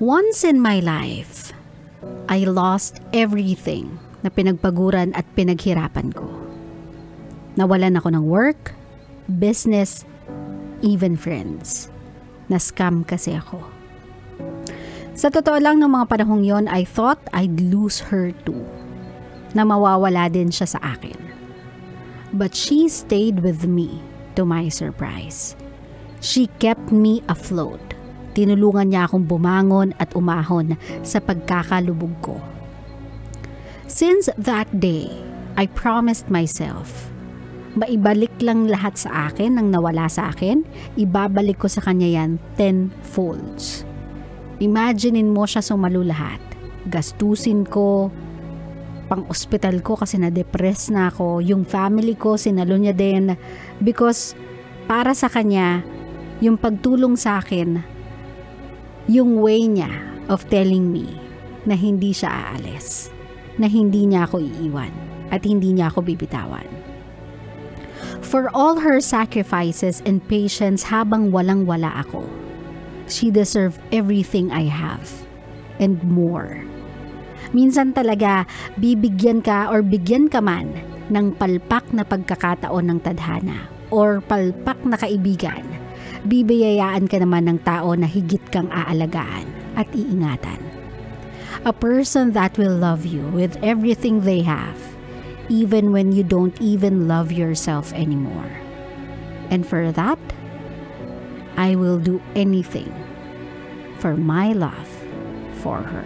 Once in my life, I lost everything na pinagpaguran at pinaghirapan ko. Nawalan ako ng work, business, even friends. Na-scam kasi ako. Sa totoo lang, ng mga panahong yon, I thought I'd lose her too. Na mawawala din siya sa akin. But she stayed with me, to my surprise. She kept me afloat. Tinulungan niya akong bumangon at umahon sa pagkakalubog ko. Since that day, I promised myself, maibalik lang lahat sa akin ang nawala sa akin, ibabalik ko sa kanya yan 10-folds. Imaginein mo siya sumalo lahat. Gastusin ko, pang-ospital ko kasi na-depress na ako. Yung family ko, sinalo niya din. Because para sa kanya, yung pagtulong sa akin, yung way niya of telling me na hindi siya aalis, na hindi niya ako iiwan, at hindi niya ako bibitawan. For all her sacrifices and patience habang walang-wala ako, she deserved everything I have and more. Minsan talaga, bibigyan ka or bigyan ka man ng palpak na pagkakataon ng tadhana or palpak na kaibigan, bibiyayaan ka naman ng tao na higit kang aalagaan at iingatan. A person that will love you with everything they have, even when you don't even love yourself anymore. And for that, I will do anything for my love for her.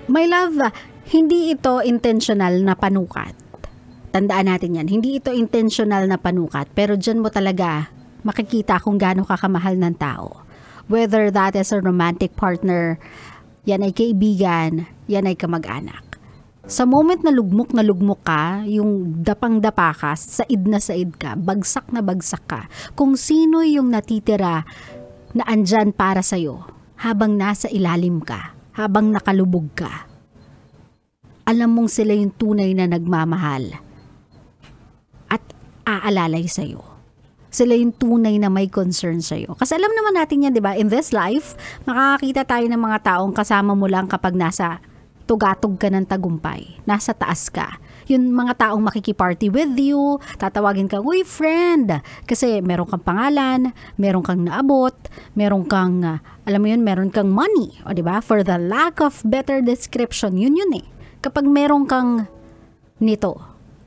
My love, hindi ito intentional na panukat. Tandaan natin yan. Hindi ito intentional na panukat. Pero dyan mo talaga makikita kung gaano ka kamahal ng tao. Whether that is a romantic partner, yan ay kaibigan, yan ay kamag-anak. Sa moment na lugmok ka, yung dapang-dapa ka, said na said ka, bagsak na bagsak ka, kung sino yung natitira na andyan para sa'yo habang nasa ilalim ka, habang nakalubog ka, alam mong sila yung tunay na nagmamahal at aalalay sa'yo. Sila yung tunay na may concern sa'yo. Kasi alam naman natin yan, di ba? In this life, makakakita tayo ng mga taong kasama mo lang kapag nasa tugatog ka ng tagumpay. Nasa taas ka. Yung mga taong makikiparty with you, tatawagin ka, uy friend, kasi meron kang pangalan, meron kang naabot, meron kang, alam mo yun, meron kang money. O diba? For the lack of better description, yun eh. Kapag meron kang nito,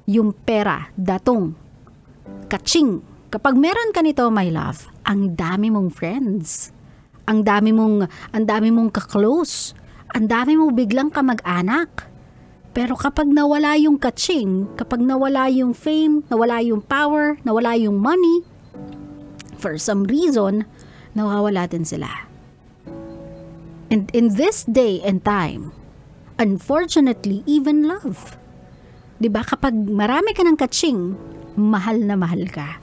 yung pera, datong, kaching, kapag meron ka nito, my love, ang dami mong friends. Ang dami mong ka-close. Ang dami mong biglang kamag-anak. Pero kapag nawala yung kaching, kapag nawala yung fame, nawala yung power, nawala yung money, for some reason, nawawala din sila. And in this day and time, unfortunately, even love. Diba kapag marami ka ng kaching, mahal na mahal ka.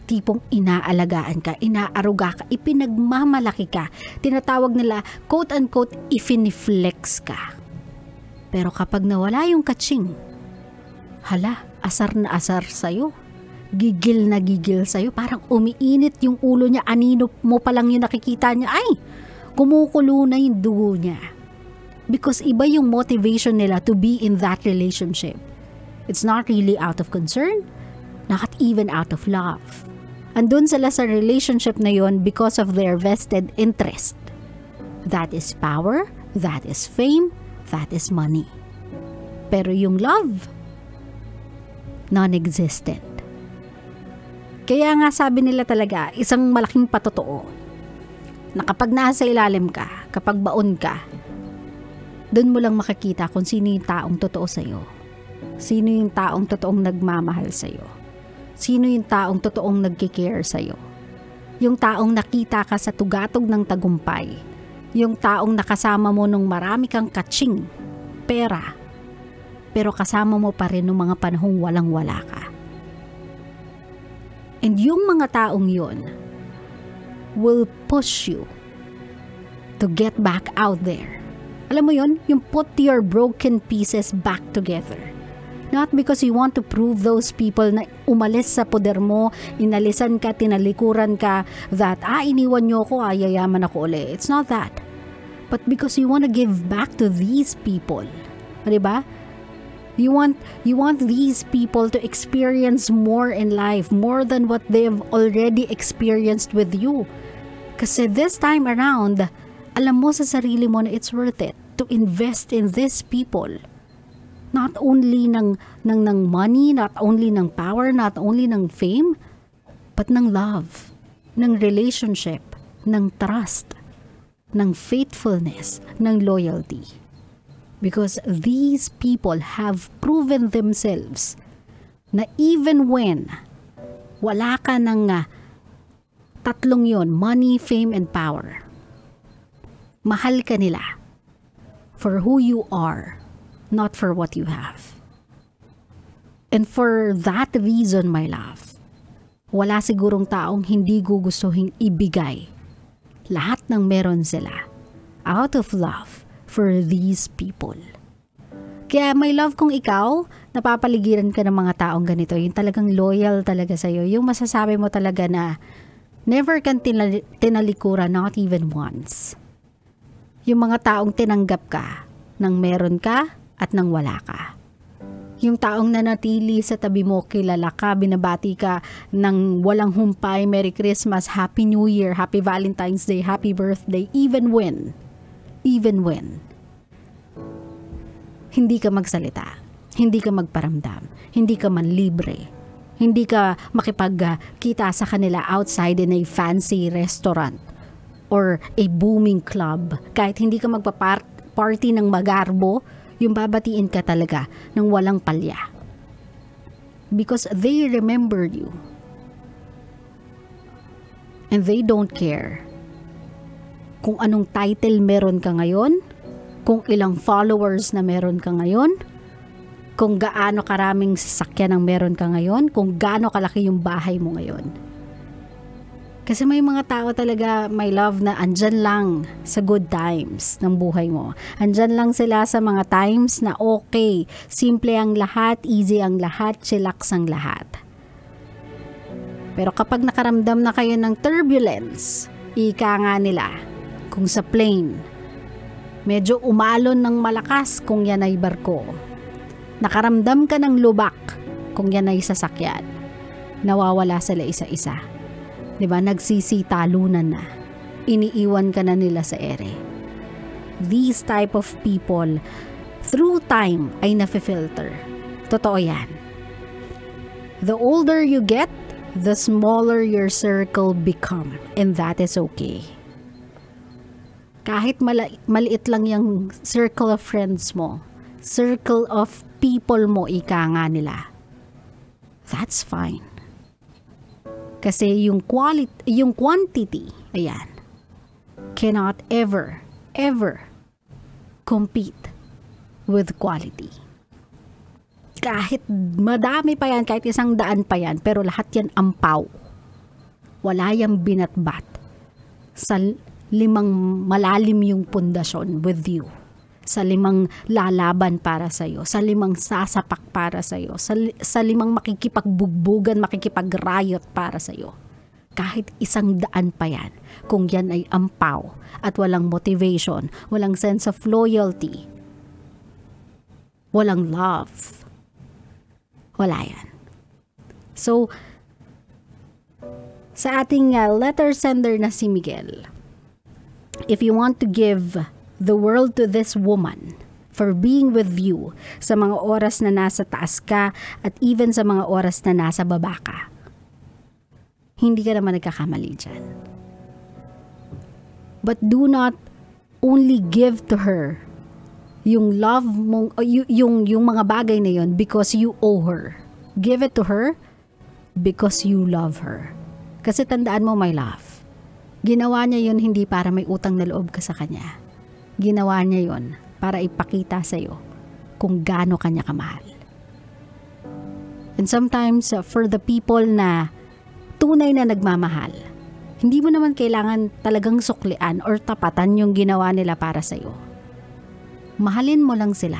Tipong inaalagaan ka, inaaruga ka, ipinagmamalaki ka. Tinatawag nila, quote-unquote, ifiniflex ka. Pero kapag nawala yung kaching, hala, asar na asar sa'yo. Gigil na gigil sa'yo. Parang umiinit yung ulo niya. Anino mo palang yung nakikita niya. Ay, kumukulo na yung dugo niya. Because iba yung motivation nila to be in that relationship. It's not really out of concern, not even out of love. Andun sila sa relationship na yon because of their vested interest. That is power, that is fame, that is money. Pero yung love, non-existent. Kaya nga sabi nila talaga, isang malaking patotoo, na kapag nasa ilalim ka, kapag baon ka, doon mo lang makikita kung sino yung taong totoo sa'yo. Sino yung taong totoong nagmamahal sa'yo. Sino yung taong totoong nagkikare sa'yo? Yung taong nakita ka sa tugatog ng tagumpay. Yung taong nakasama mo nung marami kang kaching, pera, pero kasama mo pa rin nung mga panahong walang-wala ka. And yung mga taong yun will push you to get back out there. Alam mo yun? Yung put your broken pieces back together. Not because you want to prove those people na umalis sa poder mo, inalisan ka, tinalikuran ka, that, iniwan nyo ako, yayaman ako uli. It's not that. But because you want to give back to these people. Diba? You want these people to experience more in life, more than what they've already experienced with you. Kasi this time around, alam mo sa sarili mo na it's worth it to invest in these people. Not only ng money, not only ng power, not only ng fame, but ng love, ng relationship, ng trust, ng faithfulness, ng loyalty. Because these people have proven themselves na even when wala ka ng tatlong yon, money, fame, and power, mahal ka nila for who you are, not for what you have. And for that reason, my love, wala sigurong taong hindi gugustuhin ibigay lahat ng meron sila out of love for these people. Kaya my love, kung ikaw, napapaligiran ka ng mga taong ganito, yung talagang loyal talaga sa'yo, yung masasabi mo talaga na never kang tinalikuran, not even once. Yung mga taong tinanggap ka nang meron ka at nang wala ka. Yung taong nanatili sa tabi mo, kilala ka, binabati ka ng walang humpay, Merry Christmas, Happy New Year, Happy Valentine's Day, Happy Birthday, even when hindi ka magsalita, hindi ka magparamdam, hindi ka manlibre, hindi ka makipagkita sa kanila outside in a fancy restaurant or a booming club. Kahit hindi ka magpa-party ng magarbo, yung babatiin ka talaga ng walang palya. Because they remembered you. And they don't care kung anong title meron ka ngayon, kung ilang followers na meron ka ngayon, kung gaano karaming sasakyan ang meron ka ngayon, kung gaano kalaki yung bahay mo ngayon. Kasi may mga tao talaga, my love, na andyan lang sa good times ng buhay mo. Andyan lang sila sa mga times na okay, simple ang lahat, easy ang lahat, chillax ang lahat. Pero kapag nakaramdam na kayo ng turbulence, ika nga nila, kung sa plane, medyo umalon ng malakas kung yan ay barko. Nakaramdam ka ng lubak kung yan ay sasakyan. Nawawala sila isa-isa. Diba? Nagsisitalunan na. Iniiwan ka na nila sa ere. These type of people, through time, ay nafe-filter. Totoo yan. The older you get, the smaller your circle become. And that is okay. Kahit maliit lang yung circle of friends mo, circle of people mo, ika nga nila, that's fine. Kasi yung quantity, ayan, cannot ever compete with quality. Kahit madami pa yan, kahit 100 pa yan, pero lahat yan ampaw. Wala yang binatbat sa 5 malalim yung pundasyon with you. Sa 5 lalaban para sa'yo. Sa 5 sasapak para sa'yo. Sa 5 makikipagbugbugan, makikipagrayot para sa'yo. Kahit 100 pa yan. Kung yan ay ampaw at walang motivation, walang sense of loyalty, walang love, wala yan. So, sa ating letter sender na si Miguel, if you want to give the world to this woman for being with you sa mga oras na nasa taas ka at even sa mga oras na nasa baba ka, hindi ka naman nagkakamali dyan. But do not only give to her yung love mong, yung mga bagay na yon because you owe her. Give it to her because you love her. Kasi tandaan mo, my love, ginawa niya yun hindi para may utang na loob ka sa kanya. Ginawa niya yun para ipakita sa'yo kung gaano kanya kamahal. And sometimes, for the people na tunay na nagmamahal, hindi mo naman kailangan talagang suklian or tapatan yung ginawa nila para sa'yo. Mahalin mo lang sila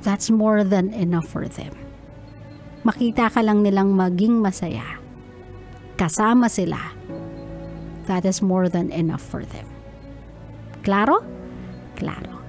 That's more than enough for them. Makita ka lang nilang maging masaya. Kasama sila. That is more than enough for them. Klaro? Klaro.